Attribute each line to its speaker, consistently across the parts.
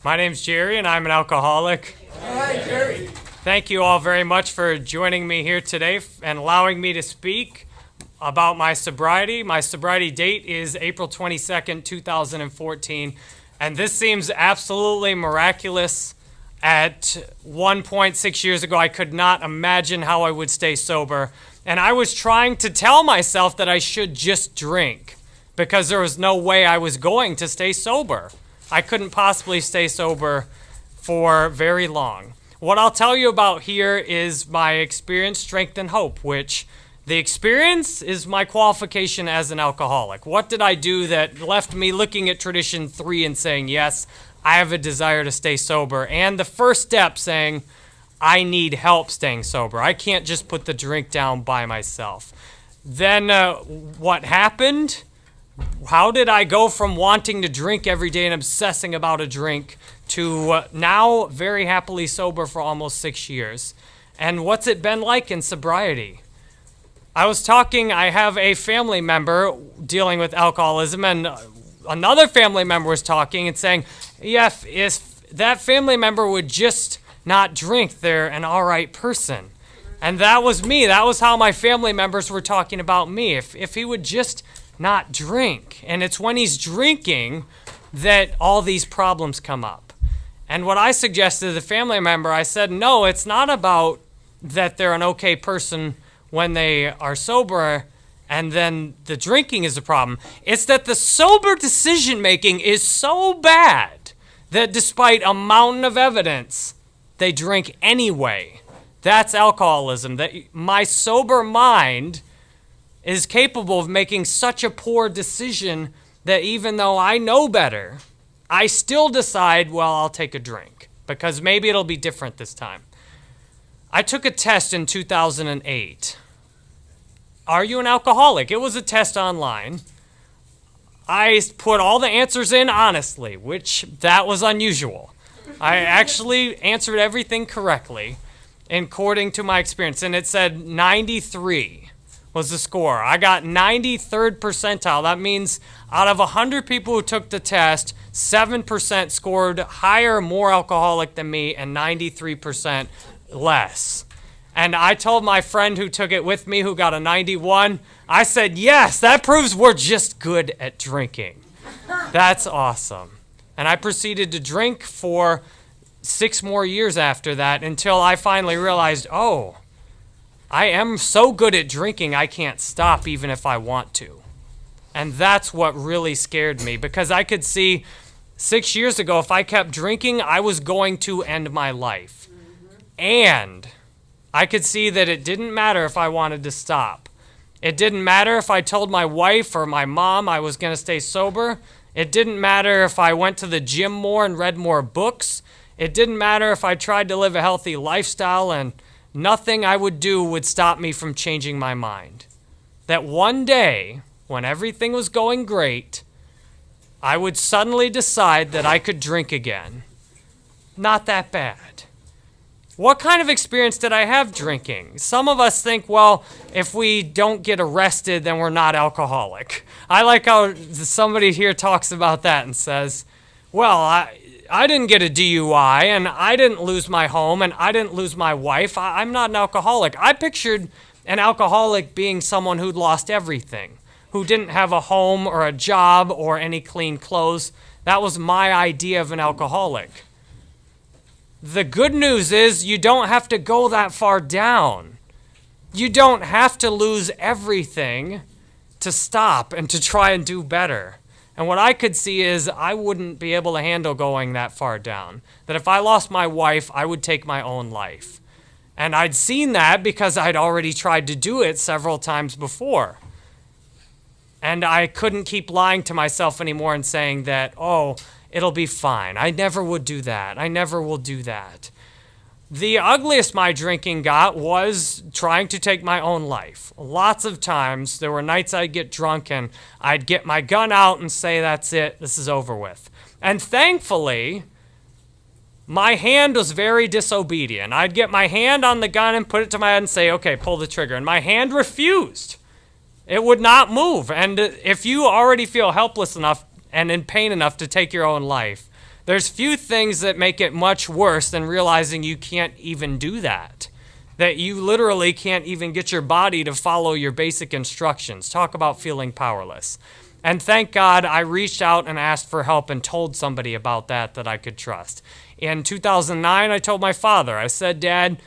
Speaker 1: My name's Jerry, and I'm an alcoholic.
Speaker 2: Hi, Jerry.
Speaker 1: Thank you all very much for joining me here today and allowing me to speak about my sobriety. My sobriety date is April 22nd, 2014, and this seems absolutely miraculous. At one point 6 years ago, I could not imagine how I would stay sober, and I was trying to tell myself that I should just drink because there was no way I was going to stay sober. I couldn't possibly stay sober for very long. What I'll tell you about here is my experience, strength, and hope, which the experience is my qualification as an alcoholic. What did I do that left me looking at tradition 3 and saying, yes, I have a desire to stay sober? And the first step saying, I need help staying sober. I can't just put the drink down by myself. Then what happened? How did I go from wanting to drink every day and obsessing about a drink to now very happily sober for almost 6 years? And what's it been like in sobriety? I have a family member dealing with alcoholism, and another family member was talking and saying, yeah, if that family member would just not drink, they're an all right person. And that was me. That was how my family members were talking about me. If he would just not drink. And it's when he's drinking that all these problems come up. And what I suggested to the family member, I said, no, it's not about that they're an okay person when they are sober and then the drinking is a problem. It's that the sober decision making is so bad that despite a mountain of evidence, they drink anyway. That's alcoholism. That my sober mind is capable of making such a poor decision that even though I know better, I still decide, well, I'll take a drink because maybe it'll be different this time. I took a test in 2008. Are you an alcoholic? It was a test online. I put all the answers in honestly, which that was unusual. I actually answered everything correctly according to my experience, and it said 93. Was the score. I got 93rd percentile. That means out of 100 people who took the test, 7% scored higher, more alcoholic than me, and 93% less. And I told my friend who took it with me, who got a 91, I said, yes, that proves we're just good at drinking. That's awesome. And I proceeded to drink for 6 more years after that until I finally realized, oh, I am so good at drinking, I can't stop even if I want to. And that's what really scared me, because I could see 6 years ago, if I kept drinking, I was going to end my life. And I could see that it didn't matter if I wanted to stop. It didn't matter if I told my wife or my mom I was going to stay sober. It didn't matter if I went to the gym more and read more books. It didn't matter if I tried to live a healthy lifestyle, and nothing I would do would stop me from changing my mind. That one day, when everything was going great, I would suddenly decide that I could drink again. Not that bad. What kind of experience did I have drinking? Some of us think, well, if we don't get arrested, then we're not alcoholic. I like how somebody here talks about that and says, well, I didn't get a DUI, and I didn't lose my home, and I didn't lose my wife. I'm not an alcoholic. I pictured an alcoholic being someone who'd lost everything, who didn't have a home or a job or any clean clothes. That was my idea of an alcoholic. The good news is you don't have to go that far down. You don't have to lose everything to stop and to try and do better. And what I could see is I wouldn't be able to handle going that far down. That if I lost my wife, I would take my own life. And I'd seen that because I'd already tried to do it several times before. And I couldn't keep lying to myself anymore and saying that, oh, it'll be fine. I never would do that. I never will do that. The ugliest my drinking got was trying to take my own life. Lots of times, there were nights I'd get drunk and I'd get my gun out and say, that's it, this is over with. And thankfully, my hand was very disobedient. I'd get my hand on the gun and put it to my head and say, okay, pull the trigger. And my hand refused. It would not move. And if you already feel helpless enough and in pain enough to take your own life, There's few things that make it much worse than realizing you can't even do that. That you literally can't even get your body to follow your basic instructions. Talk about feeling powerless. And thank God I reached out and asked for help and told somebody about that I could trust. In 2009, I told my father, I said, Dad,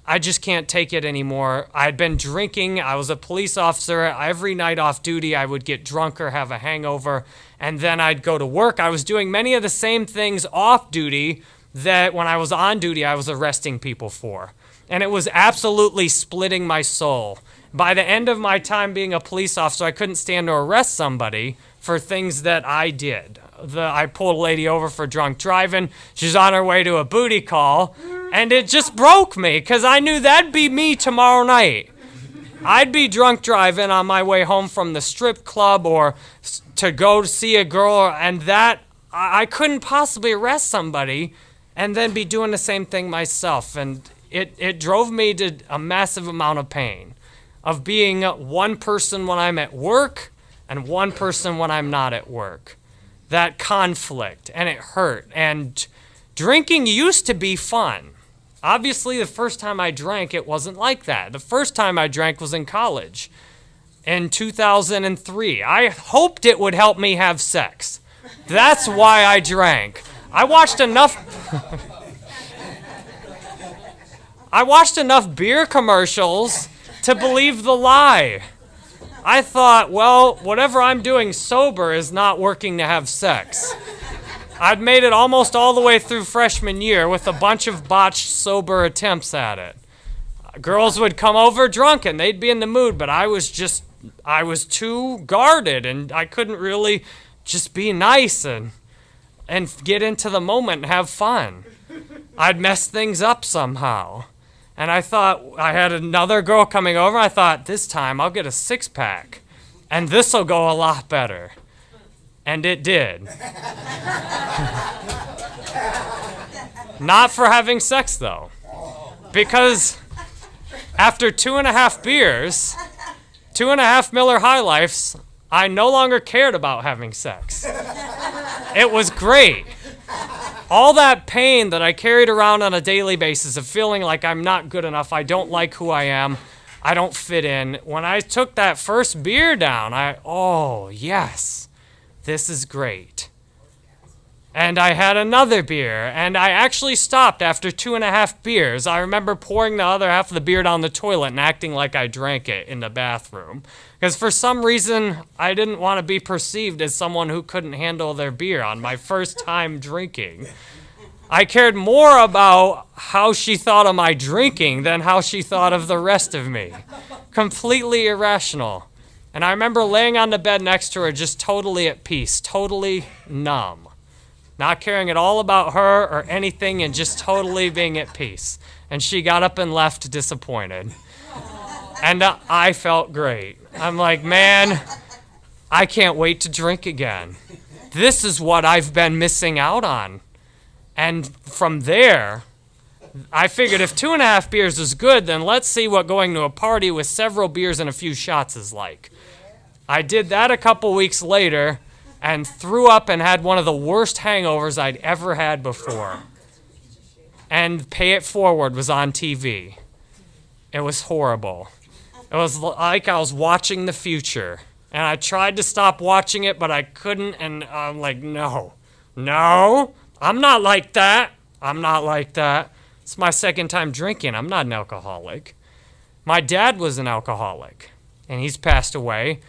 Speaker 1: I just can't take it anymore. I had been drinking. I was a police officer. Every night off duty, I would get drunk or have a hangover, and then I'd go to work. I was doing many of the same things off duty that when I was on duty, I was arresting people for. And it was absolutely splitting my soul. By the end of my time being a police officer, I couldn't stand to arrest somebody for things that I did. I pulled a lady over for drunk driving. She's on her way to a booty call, and it just broke me because I knew that'd be me tomorrow night. I'd be drunk driving on my way home from the strip club or to go see a girl, and that I couldn't possibly arrest somebody and then be doing the same thing myself. And it drove me to a massive amount of pain of being one person when I'm at work and one person when I'm not at work. That conflict, and it hurt. And drinking used to be fun. Obviously, the first time I drank, it wasn't like that. The first time I drank was in college in 2003. I hoped it would help me have sex. That's why I drank. I watched enough beer commercials to believe the lie. I thought, well, whatever I'm doing sober is not working to have sex. I'd made it almost all the way through freshman year with a bunch of botched sober attempts at it. Girls would come over drunk and they'd be in the mood, but I was too guarded and I couldn't really just be nice and get into the moment and have fun. I'd mess things up somehow. And I thought, I had another girl coming over. I thought, this time I'll get a six-pack. And this will go a lot better. And it did. Not for having sex, though. Because after 2.5 beers, 2.5 Miller High Lifes, I no longer cared about having sex. It was great. All that pain that I carried around on a daily basis of feeling like I'm not good enough, I don't like who I am, I don't fit in. When I took that first beer down, oh, yes, this is great. And I had another beer, and I actually stopped after 2.5 beers. I remember pouring the other half of the beer down the toilet and acting like I drank it in the bathroom. Because for some reason, I didn't want to be perceived as someone who couldn't handle their beer on my first time drinking. I cared more about how she thought of my drinking than how she thought of the rest of me. Completely irrational. And I remember laying on the bed next to her just totally at peace, totally numb. Not caring at all about her or anything and just totally being at peace. And she got up and left disappointed. And I felt great. I'm like, man, I can't wait to drink again. This is what I've been missing out on. And from there, I figured if 2.5 beers is good, then let's see what going to a party with several beers and a few shots is like. I did that a couple weeks later and threw up and had one of the worst hangovers I'd ever had before. And Pay It Forward was on TV. It was horrible. It was like I was watching the future. And I tried to stop watching it, but I couldn't. And I'm like, no, I'm not like that. It's my second time drinking. I'm not an alcoholic. My dad was an alcoholic, and he's passed away.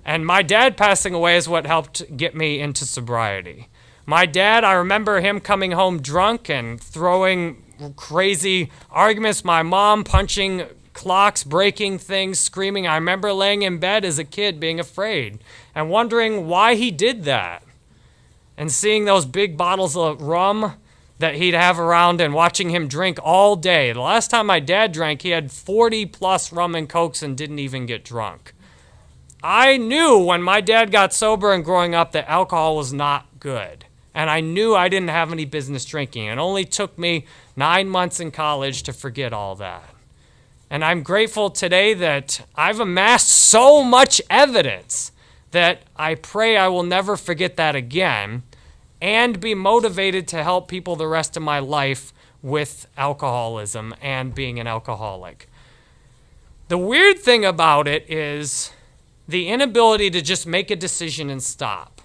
Speaker 1: And my dad passing away is what helped get me into sobriety. My dad, I remember him coming home drunk and throwing crazy arguments. My mom punching clocks, breaking things, screaming. I remember laying in bed as a kid being afraid and wondering why he did that. And seeing those big bottles of rum that he'd have around and watching him drink all day. The last time my dad drank, he had 40 plus rum and cokes and didn't even get drunk. I knew when my dad got sober and growing up that alcohol was not good. And I knew I didn't have any business drinking. It only took me 9 months in college to forget all that. And I'm grateful today that I've amassed so much evidence that I pray I will never forget that again. and be motivated to help people the rest of my life with alcoholism and being an alcoholic. The weird thing about it is the inability to just make a decision and stop.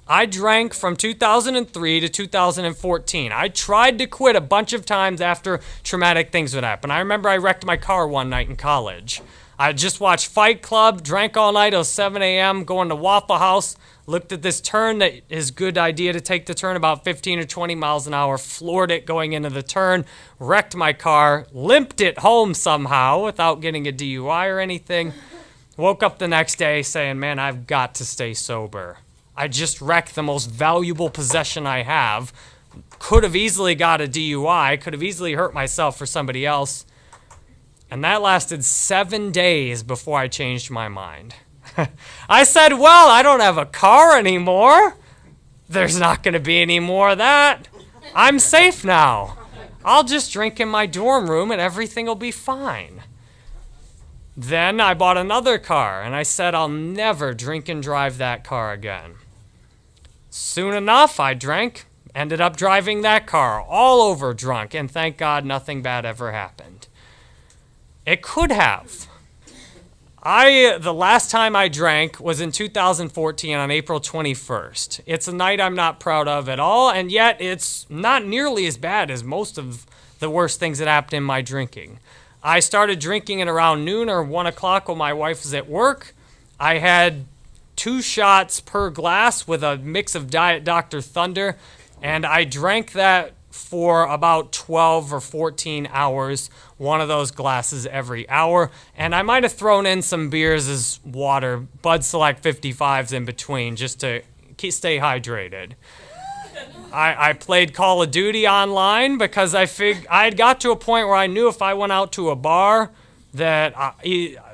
Speaker 1: I drank from 2003 to 2014. I tried to quit a bunch of times after traumatic things would happen. I remember I wrecked my car one night in college. I just watched Fight Club, drank all night. It was 7 a.m., going to Waffle House, looked at this turn that is a good idea to take the turn about 15 or 20 miles an hour, floored it going into the turn, wrecked my car, limped it home somehow without getting a DUI or anything. Woke up the next day saying, man, I've got to stay sober. I just wrecked the most valuable possession I have. Could have easily got a DUI, could have easily hurt myself or somebody else. And that lasted 7 days before I changed my mind. I said, well, I don't have a car anymore. There's not going to be any more of that. I'm safe now. I'll just drink in my dorm room and everything will be fine. Then I bought another car and I said, I'll never drink and drive that car again. Soon enough, I drank, ended up driving that car all over drunk, and thank God nothing bad ever happened. It could have. The last time I drank was in 2014 on April 21st. It's a night I'm not proud of at all, and yet it's not nearly as bad as most of the worst things that happened in my drinking. I started drinking at around noon or 1 o'clock when my wife was at work. I had 2 shots per glass with a mix of Diet Dr. Thunder, and I drank that for about 12 or 14 hours, one of those glasses every hour. And I might have thrown in some beers as water, Bud Select 55s in between, just to stay hydrated. I played Call of Duty online because I had got to a point where I knew if I went out to a bar that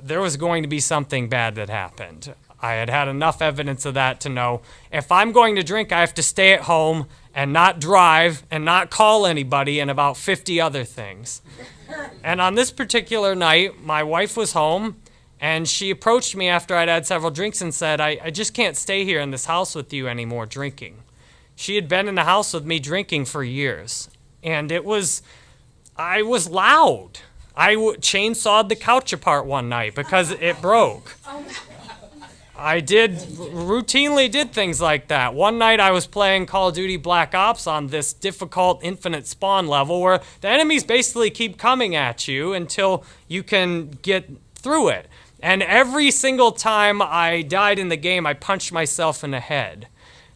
Speaker 1: there was going to be something bad that happened. I had had enough evidence of that to know if I'm going to drink, I have to stay at home and not drive and not call anybody and about 50 other things. And on this particular night, my wife was home and she approached me after I'd had several drinks and said, I just can't stay here in this house with you anymore drinking. She had been in the house with me drinking for years. And I was loud. I chainsawed the couch apart one night because it broke. I routinely did things like that. One night I was playing Call of Duty Black Ops on this difficult infinite spawn level where the enemies basically keep coming at you until you can get through it. And every single time I died in the game, I punched myself in the head.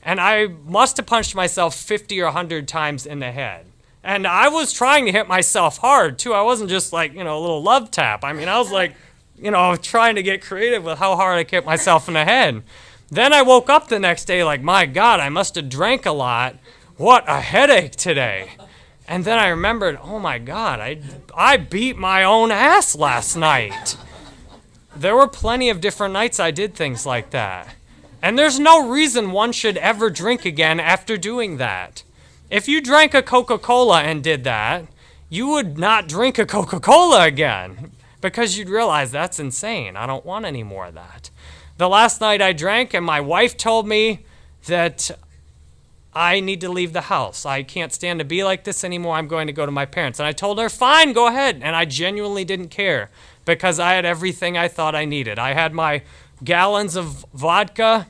Speaker 1: And I must have punched myself 50 or 100 times in the head. And I was trying to hit myself hard, too. I wasn't just like, a little love tap. I mean, I was like, trying to get creative with how hard I hit myself in the head. Then I woke up the next day like, my God, I must have drank a lot. What a headache today. And then I remembered, oh my God, I beat my own ass last night. There were plenty of different nights I did things like that. And there's no reason one should ever drink again after doing that. If you drank a Coca-Cola and did that, you would not drink a Coca-Cola again. Because you'd realize that's insane. I don't want any more of that. The last night I drank and my wife told me that I need to leave the house. I can't stand to be like this anymore. I'm going to go to my parents. And I told her, fine, go ahead. And I genuinely didn't care because I had everything I thought I needed. I had my gallons of vodka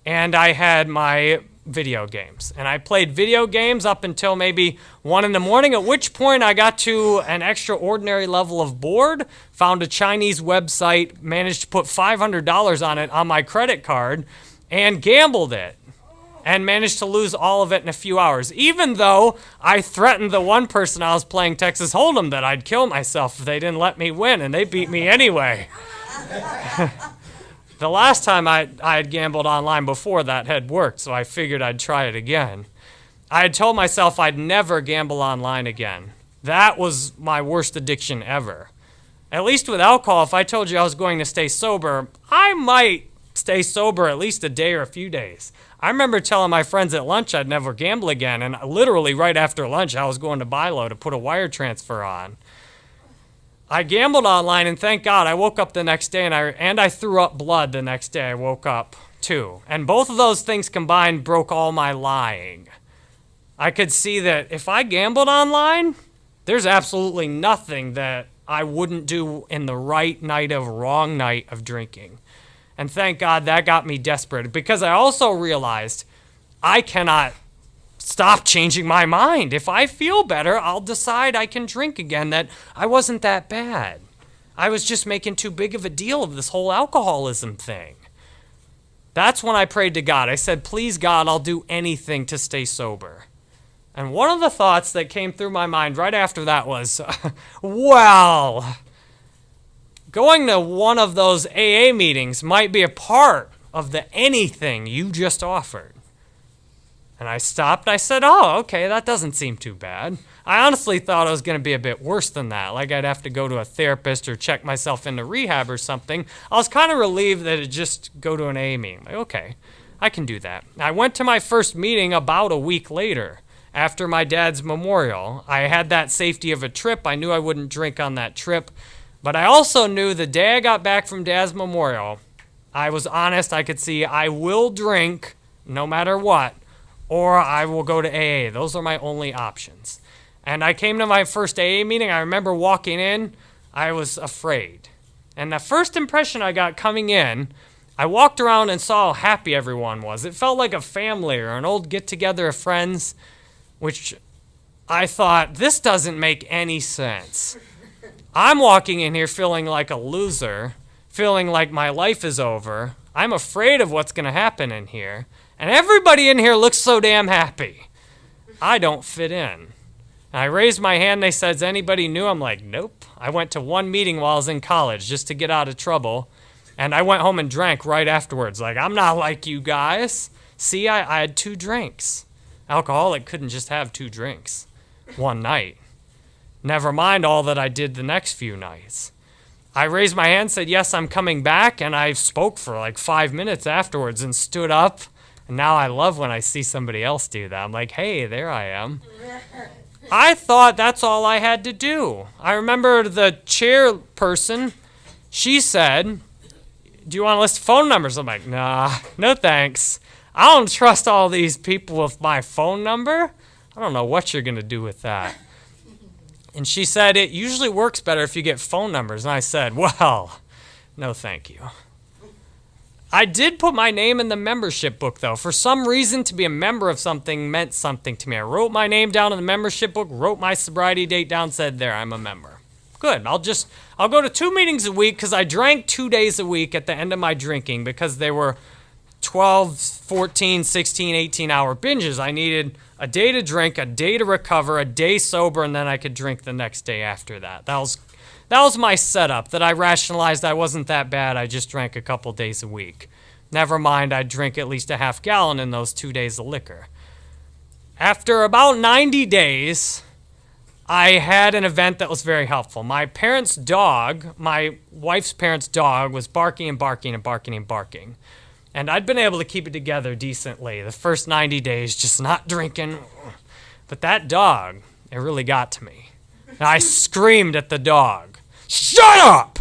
Speaker 1: and I had my video games. And I played video games up until maybe 1 a.m, at which point I got to an extraordinary level of bored, found a Chinese website, managed to put $500 on it on my credit card, and gambled it. And managed to lose all of it in a few hours, even though I threatened the one person I was playing Texas Hold'em that I'd kill myself if they didn't let me win, and they beat me anyway. The last time I had gambled online before that had worked, so I figured I'd try it again. I had told myself I'd never gamble online again. That was my worst addiction ever. At least with alcohol, if I told you I was going to stay sober, I might stay sober at least a day or a few days. I remember telling my friends at lunch I'd never gamble again, and literally right after lunch I was going to Bilo to put a wire transfer on. I gambled online, and thank God I woke up the next day and I threw up blood the next day. I woke up too. And both of those things combined broke all my lying. I could see that if I gambled online, there's absolutely nothing that I wouldn't do in the wrong night of drinking. And thank God that got me desperate, because I also realized I cannot stop changing my mind. If I feel better, I'll decide I can drink again, that I wasn't that bad. I was just making too big of a deal of this whole alcoholism thing. That's when I prayed to God. I said, please, God, I'll do anything to stay sober. And one of the thoughts that came through my mind right after that was, well, going to one of those AA meetings might be a part of the anything you just offered. And I stopped. I said, oh, okay, that doesn't seem too bad. I honestly thought it was going to be a bit worse than that, like I'd have to go to a therapist or check myself into rehab or something. I was kind of relieved that it'd just go to an AA meeting. Like, okay, I can do that. I went to my first meeting about a week later after my dad's memorial. I had that safety of a trip. I knew I wouldn't drink on that trip. But I also knew the day I got back from Dad's memorial, I was honest. I could see I will drink no matter what, or I will go to AA. Those are my only options. And I came to my first AA meeting. I remember walking in. I was afraid. And the first impression I got coming in, I walked around and saw how happy everyone was. It felt like a family or an old get-together of friends, which I thought, this doesn't make any sense. I'm walking in here feeling like a loser, feeling like my life is over. I'm afraid of what's going to happen in here. And everybody in here looks so damn happy. I don't fit in. And I raised my hand. They said, is anybody new? I'm like, nope. I went to one meeting while I was in college just to get out of trouble. And I went home and drank right afterwards. Like, I'm not like you guys. See, I had 2 drinks. Alcoholic couldn't just have 2 drinks one night. Never mind all that I did the next few nights. I raised my hand, said, yes, I'm coming back. And I spoke for like 5 minutes afterwards and stood up. And now I love when I see somebody else do that. I'm like, hey, there I am. I thought that's all I had to do. I remember the chairperson, she said, do you want to list phone numbers? I'm like, nah, no thanks. I don't trust all these people with my phone number. I don't know what you're going to do with that. And she said, it usually works better if you get phone numbers. And I said, well, no thank you. I did put my name in the membership book, though. For some reason, to be a member of something meant something to me. I wrote my name down in the membership book, wrote my sobriety date down, said, there, I'm a member. Good. I'll go to 2 meetings a week because I drank 2 days a week at the end of my drinking because they were 12, 14, 16, 18-hour binges. I needed a day to drink, a day to recover, a day sober, and then I could drink the next day after that. That was my setup, that I rationalized I wasn't that bad. I just drank a couple days a week. Never mind, I'd drink at least a half gallon in those 2 days of liquor. After about 90 days, I had an event that was very helpful. My parents' dog, my wife's parents' dog, was barking and barking and barking and barking. And I'd been able to keep it together decently the first 90 days, just not drinking. But that dog, it really got to me. And I screamed at the dog, shut up!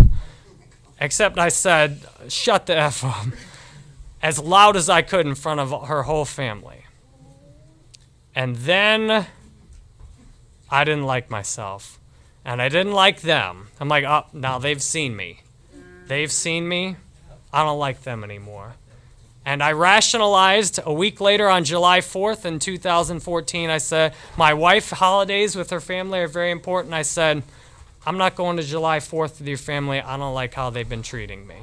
Speaker 1: Except I said, shut the F up, as loud as I could in front of her whole family. And then I didn't like myself. And I didn't like them. I'm like, oh, now they've seen me. They've seen me. I don't like them anymore. And I rationalized a week later on July 4th in 2014. I said, my wife, holidays with her family are very important. I said, I'm not going to July 4th with your family. I don't like how they've been treating me.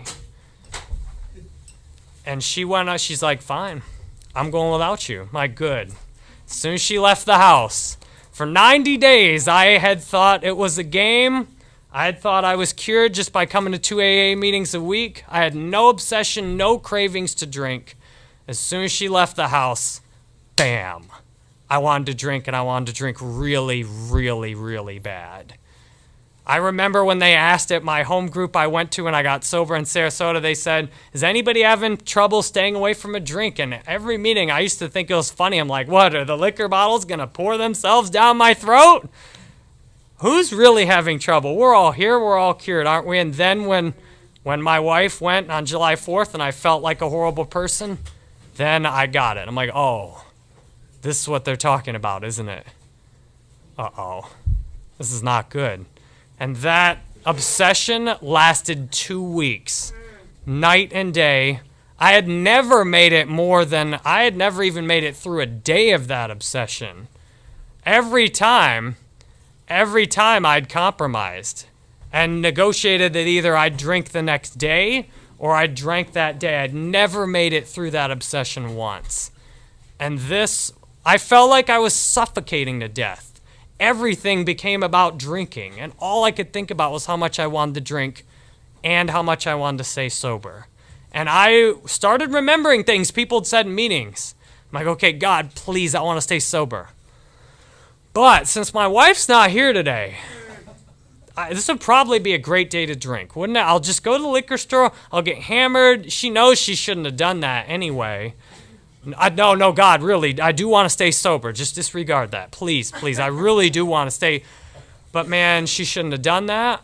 Speaker 1: And she went out. She's like, fine, I'm going without you. I'm like, good. As soon as she left the house, for 90 days, I had thought it was a game. I had thought I was cured just by coming to 2 AA meetings a week. I had no obsession, no cravings to drink. As soon as she left the house, bam, I wanted to drink, and I wanted to drink really, really, really bad. I remember when they asked at my home group I went to when I got sober in Sarasota, they said, is anybody having trouble staying away from a drink? And every meeting, I used to think it was funny. I'm like, what, are the liquor bottles going to pour themselves down my throat? Who's really having trouble? We're all here. We're all cured, aren't we? And then when When my wife went on July 4th and I felt like a horrible person, then I got it. I'm like, oh, this is what they're talking about, isn't it? Uh-oh, this is not good. And that obsession lasted 2 weeks, night and day. I had never even made it through a day of that obsession. Every time I'd compromised and negotiated that either I'd drink the next day or I drank that day. I'd never made it through that obsession once. And I felt like I was suffocating to death. Everything became about drinking, and all I could think about was how much I wanted to drink and how much I wanted to stay sober. And I started remembering things people had said in meetings. I'm like, okay, God, please, I want to stay sober. But since my wife's not here today, this would probably be a great day to drink, wouldn't it? I'll just go to the liquor store. I'll get hammered. She knows she shouldn't have done that anyway. No, God, really, I do want to stay sober. Just disregard that. Please, I really do want to stay. But man, she shouldn't have done that.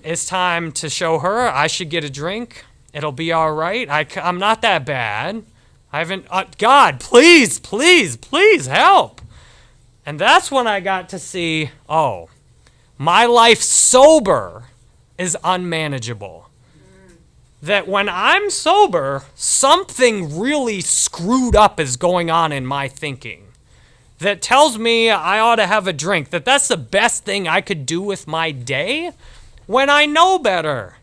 Speaker 1: It's time to show her I should get a drink. It'll be all right. I'm not that bad. I haven't, God, please help. And that's when I got to see, oh, my life sober is unmanageable. That when I'm sober, something really screwed up is going on in my thinking that tells me I ought to have a drink, that's the best thing I could do with my day when I know better.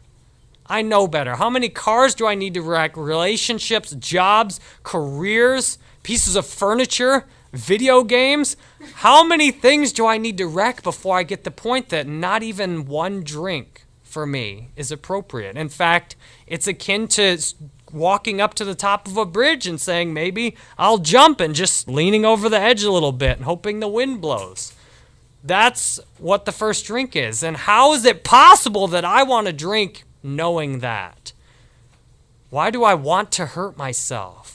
Speaker 1: I know better. How many cars do I need to wreck? Relationships, jobs, careers, pieces of furniture, video games? How many things do I need to wreck before I get the point that not even one drink for me is appropriate? In fact, it's akin to walking up to the top of a bridge and saying, maybe I'll jump, and just leaning over the edge a little bit and hoping the wind blows. That's what the first drink is. And how is it possible that I want to drink knowing that? Why do I want to hurt myself?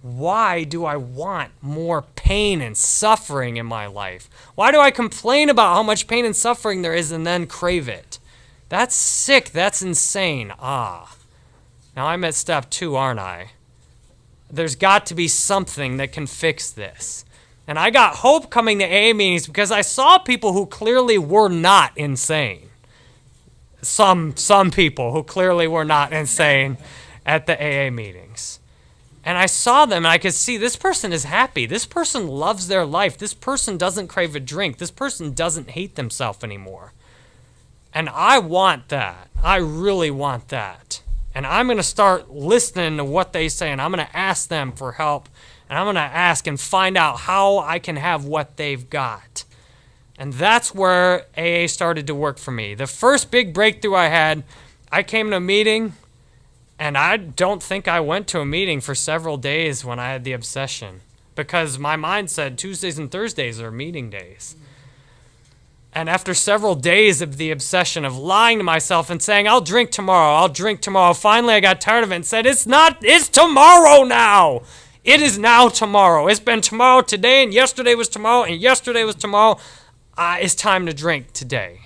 Speaker 1: Why do I want more pain and suffering in my life? Why do I complain about how much pain and suffering there is and then crave it? That's sick. That's insane. Now I'm at step 2, aren't I? There's got to be something that can fix this. And I got hope coming to AA meetings because I saw people who clearly were not insane. Some people who clearly were not insane at the AA meetings. And I saw them and I could see this person is happy. This person loves their life. This person doesn't crave a drink. This person doesn't hate themselves anymore. And I want that. I really want that. And I'm going to start listening to what they say, and I'm going to ask them for help. And I'm going to ask and find out how I can have what they've got. And that's where AA started to work for me. The first big breakthrough I had, I came to a meeting, and I don't think I went to a meeting for several days when I had the obsession, because my mind said Tuesdays and Thursdays are meeting days. And after several days of the obsession of lying to myself and saying, I'll drink tomorrow, finally I got tired of it and said, it's tomorrow now. It is now tomorrow. It's been tomorrow today, and yesterday was tomorrow, and yesterday was tomorrow. It's time to drink today.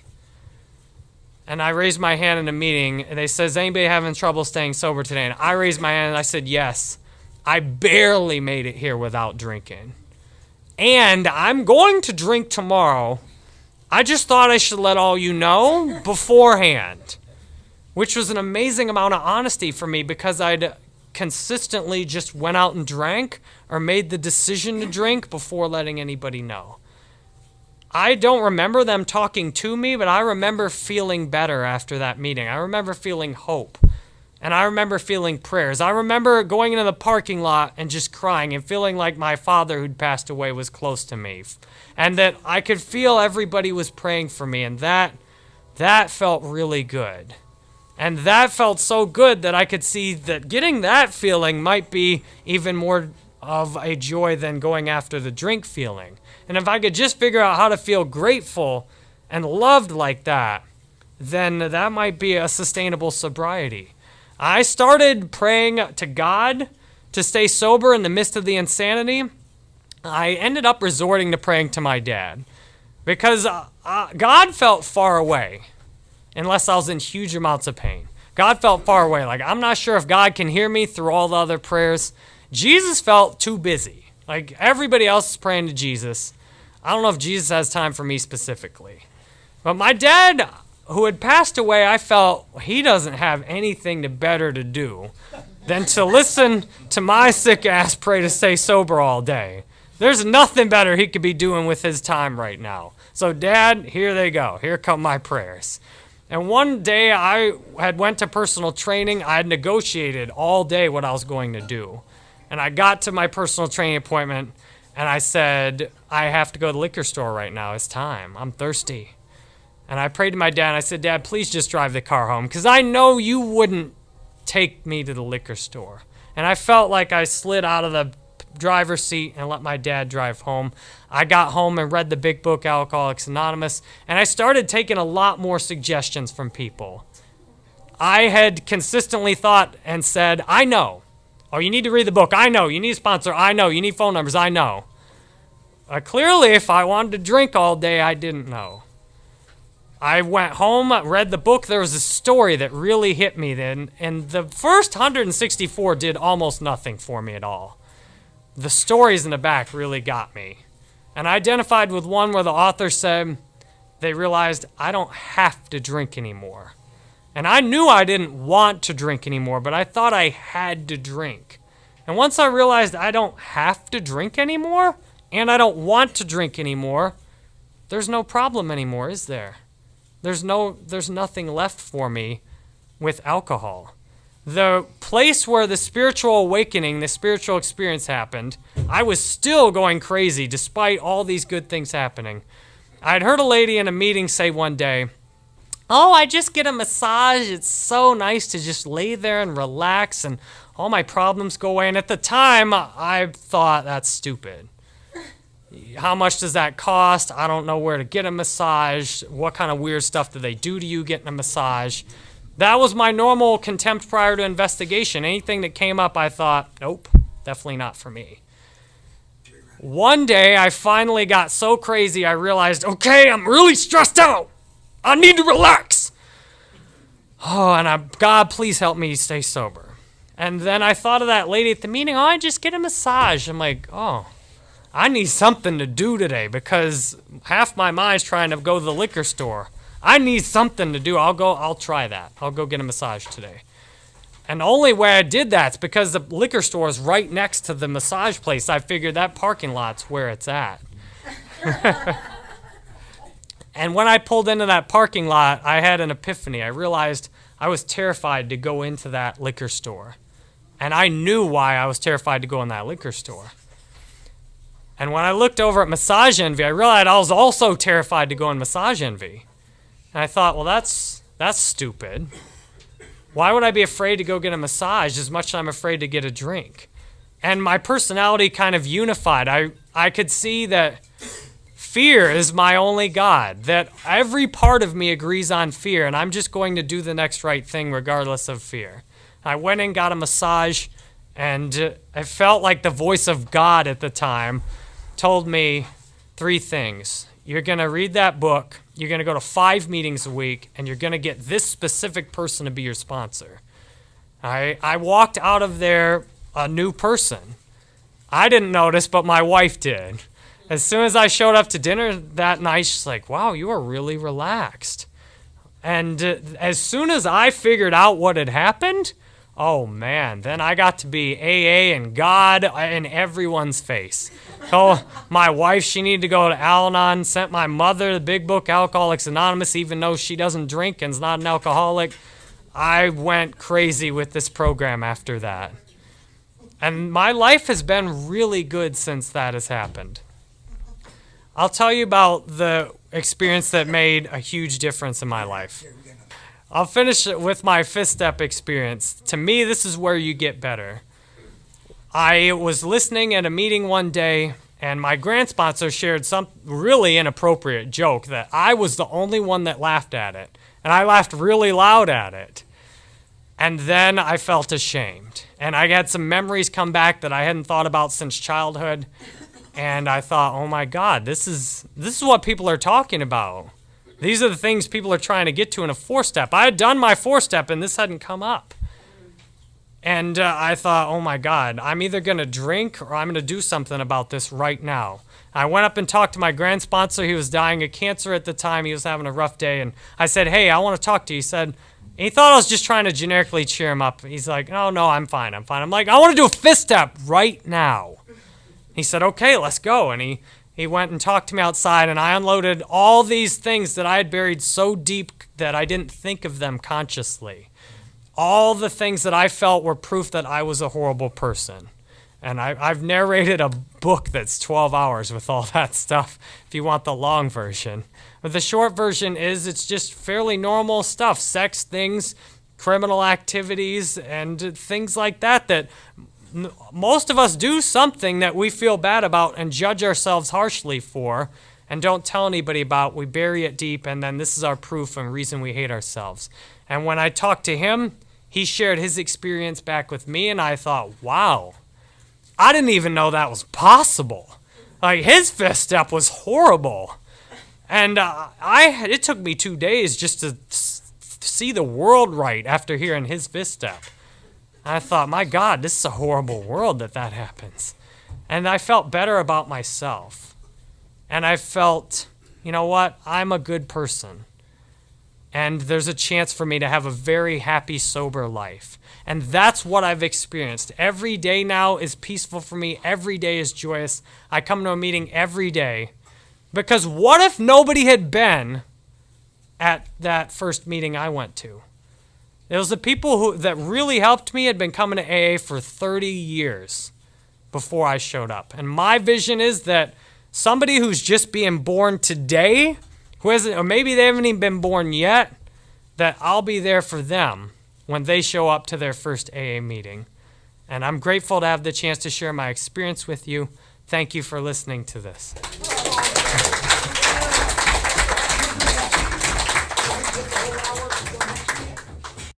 Speaker 1: And I raised my hand in a meeting, and they said, is anybody having trouble staying sober today? And I raised my hand, and I said, yes. I barely made it here without drinking. And I'm going to drink tomorrow. I just thought I should let all you know beforehand, which was an amazing amount of honesty for me because I'd consistently just went out and drank or made the decision to drink before letting anybody know. I don't remember them talking to me, but I remember feeling better after that meeting. I remember feeling hope, and I remember feeling prayers. I remember going into the parking lot and just crying and feeling like my father who'd passed away was close to me, and that I could feel everybody was praying for me, and that felt really good. And that felt so good that I could see that getting that feeling might be even more of a joy than going after the drink feeling. And if I could just figure out how to feel grateful and loved like that, then that might be a sustainable sobriety. I started praying to God to stay sober in the midst of the insanity. I ended up resorting to praying to my dad because God felt far away unless I was in huge amounts of pain. God felt far away. Like, I'm not sure if God can hear me through all the other prayers. Jesus felt too busy. Like, everybody else is praying to Jesus. I don't know if Jesus has time for me specifically. But my dad, who had passed away, I felt he doesn't have anything better to do than to listen to my sick ass pray to stay sober all day. There's nothing better he could be doing with his time right now. So, Dad, here they go. Here come my prayers. And one day I had went to personal training. I had negotiated all day what I was going to do. And I got to my personal training appointment, and I said, I have to go to the liquor store right now. It's time. I'm thirsty. And I prayed to my dad, and I said, Dad, please just drive the car home, because I know you wouldn't take me to the liquor store. And I felt like I slid out of the driver's seat and let my dad drive home. I got home and read the big book, Alcoholics Anonymous, and I started taking a lot more suggestions from people. I had consistently thought and said, I know. Oh, you need to read the book. I know. You need a sponsor. I know. You need phone numbers. I know. Clearly, if I wanted to drink all day, I didn't know. I went home, read the book. There was a story that really hit me then, and the first 164 did almost nothing for me at all. The stories in the back really got me. And I identified with one where the author said they realized I don't have to drink anymore. And I knew I didn't want to drink anymore, but I thought I had to drink. And once I realized I don't have to drink anymore, and I don't want to drink anymore, there's no problem anymore, is there? There's nothing left for me with alcohol. The place where the spiritual awakening, the spiritual experience happened, I was still going crazy despite all these good things happening. I'd heard a lady in a meeting say one day, oh, I just get a massage. It's so nice to just lay there and relax and all my problems go away. And at the time, I thought that's stupid. How much does that cost? I don't know where to get a massage. What kind of weird stuff do they do to you getting a massage? That was my normal contempt prior to investigation. Anything that came up, I thought, nope, definitely not for me. One day, I finally got so crazy, I realized, okay, I'm really stressed out. I need to relax. Oh, and God, please help me stay sober. And then I thought of that lady at the meeting, oh, I just get a massage. I'm like, oh, I need something to do today because half my mind's trying to go to the liquor store. I need something to do. I'll try that. I'll go get a massage today. And the only way I did that's because the liquor store is right next to the massage place. I figured that parking lot's where it's at. And when I pulled into that parking lot, I had an epiphany. I realized I was terrified to go into that liquor store. And I knew why I was terrified to go in that liquor store. And when I looked over at Massage Envy, I realized I was also terrified to go in Massage Envy. And I thought, well, that's stupid. Why would I be afraid to go get a massage as much as I'm afraid to get a drink? And my personality kind of unified. I could see that fear is my only God, that every part of me agrees on fear, and I'm just going to do the next right thing regardless of fear. I went and got a massage, and I felt like the voice of God at the time told me 3 things. You're going to read that book, you're going to go to 5 meetings a week, and you're going to get this specific person to be your sponsor. I walked out of there a new person. I didn't notice, but my wife did. As soon as I showed up to dinner that night, she's like, wow, you are really relaxed. And as soon as I figured out what had happened, oh man, then I got to be AA and God in everyone's face. Told my wife she needed to go to Al-Anon, sent my mother the big book Alcoholics Anonymous, even though she doesn't drink and is not an alcoholic. I went crazy with this program after that. And my life has been really good since that has happened. I'll tell you about the experience that made a huge difference in my life. I'll finish with my 5th step experience. To me, this is where you get better. I was listening at a meeting one day, and my grant sponsor shared some really inappropriate joke that I was the only one that laughed at it. And I laughed really loud at it. And then I felt ashamed. And I had some memories come back that I hadn't thought about since childhood. And I thought, oh my God, this is what people are talking about. These are the things people are trying to get to in a 4-step. I had done my 4-step and this hadn't come up. And I thought, oh my God, I'm either going to drink or I'm going to do something about this right now. I went up and talked to my grand sponsor. He was dying of cancer at the time. He was having a rough day. And I said, hey, I want to talk to you. He said, and he thought I was just trying to generically cheer him up. He's like, oh, no, I'm fine. I'm like, I want to do a 5-step right now. He said, okay, let's go. And he went and talked to me outside, and I unloaded all these things that I had buried so deep that I didn't think of them consciously. All the things that I felt were proof that I was a horrible person. And I've narrated a book that's 12 hours with all that stuff, if you want the long version. But the short version is it's just fairly normal stuff, sex things, criminal activities, and things like that most of us do something that we feel bad about and judge ourselves harshly for and don't tell anybody about. We bury it deep, and then this is our proof and reason we hate ourselves. And when I talked to him, he shared his experience back with me, and I thought, wow, I didn't even know that was possible. Like, his 5th step was horrible. And it took me 2 days just to see the world right after hearing his 5th step. I thought, my God, this is a horrible world that happens. And I felt better about myself. And I felt, you know what, I'm a good person. And there's a chance for me to have a very happy, sober life. And that's what I've experienced. Every day now is peaceful for me. Every day is joyous. I come to a meeting every day. Because what if nobody had been at that first meeting I went to? It was the people that really helped me had been coming to AA for 30 years before I showed up. And my vision is that somebody who's just being born today, who hasn't, or maybe they haven't even been born yet, that I'll be there for them when they show up to their first AA meeting. And I'm grateful to have the chance to share my experience with you. Thank you for listening to this.